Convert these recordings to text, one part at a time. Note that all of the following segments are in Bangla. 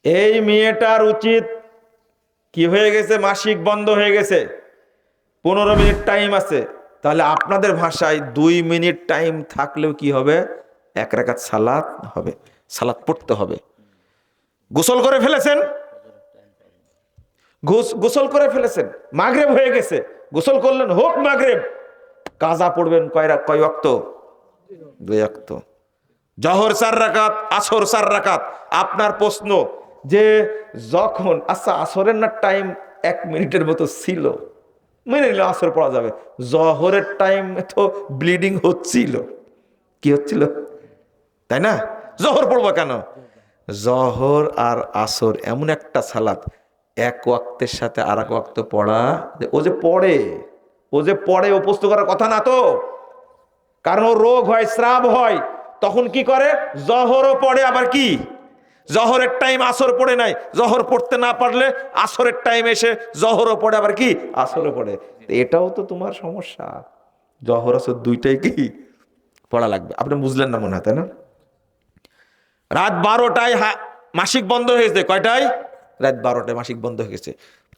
এই মেয়েটার উচিত কি হয়ে গেছে, মাসিক বন্ধ হয়ে গেছে, 15 মিনিট টাইম আছে, তাহলে আপনাদের ভাষায় 2 মিনিট টাইম থাকলেও কি হবে, 1 রাকাত সালাত হবে, সালাত পড়তে হবে। গোসল করে ফেলেছেন, গোসল করে ফেলেছেন, মাগরিব হয়ে গেছে, গোসল করলেন, হোক মাগরিব, কাজা পড়বেন কয় ওয়াক্ত? 2 ওয়াক্ত। জহর 4 রাকাত, আসর 4 রাকাত। আপনার প্রশ্ন যে যখন আচ্ছা আসরের না টাইম 1 মিনিটের মতো ছিল, মেনে নিল আসর পড়া যাবে, জহরের টাইম তো ব্লিডিং হচ্ছিল, কি হচ্ছিল, তাই না? জহর পড়বো কেন? জহর আর আসর এমন একটা সালাত, 1 ওয়াক্তের সাথে আর 1 ওয়াক্ত পড়া, ও যে পড়ে অভ্যস্ত করার কথা না তো, কারণ ও রোগ হয়, স্রাব হয়, তখন কি করে, জহরও পড়ে, আবার কি জহরের টাইম আসর পড়ে নাই, জহর পড়তে না পারলে আসরের টাইম এসে জহরও পড়ে, আবার কি আসরও পড়ে। এটাও তো তোমার সমস্যা, জহর আসর দুইটাই কি পড়া লাগবে। আপনি বুঝলেন না মনে হয়, তাই না? রাত 12টায় মাসিক বন্ধ হয়েছে, কয়টায়? রাত 12টায় মাসিক বন্ধ হয়ে গেছে,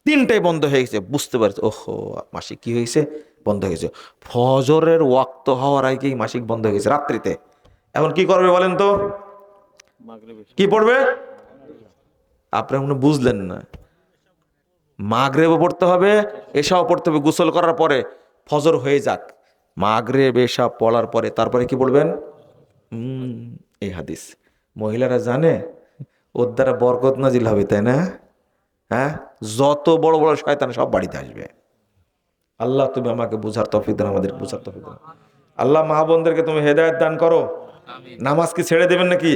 3টায় বন্ধ হয়ে গেছে, বুঝতে পারছে ওহো মাসিক কি হয়েছে, বন্ধ হয়ে গেছে। ফজরের ওয়াক্ত হওয়ার আগেই মাসিক বন্ধ হয়ে গেছে রাত্রিতে। এখন কি করবে বলেন তো, কি পড়বে? আপনি মনে বুঝলেন না, মাগরিবও পড়তে হবে, এশাও পড়তে হবে, গোসল করার পরে ফজর হয়ে যাক, মাগরিব এশা পড়ার পরে তারপরে কি পড়বেন? এই হাদিস মহিলারা জানে ওর দ্বারা বরকত নাজিল হবে, তাই না? হ্যাঁ, যত বড় বড় শয়তান সব বাড়িতে আসবে। আল্লাহ তুমি আমাকে বুঝার তৌফিক দাও, আমাদের বুঝার তৌফিক দাও। আল্লাহ মা বোনদেরকে তুমি হেদায়েত দান করো। নামাজ কি ছেড়ে দেবেন নাকি?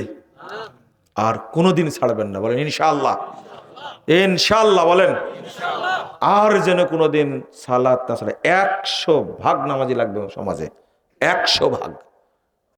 আর কোনোদিন ছাড়বেন না, বলেন ইনশাআল্লাহ। ইনশাআল্লাহ বলেন। আর যেন কোনোদিন সালাত না ছাড়ে। 100 ভাগ নামাজি লাগবে সমাজে, 100 ভাগ।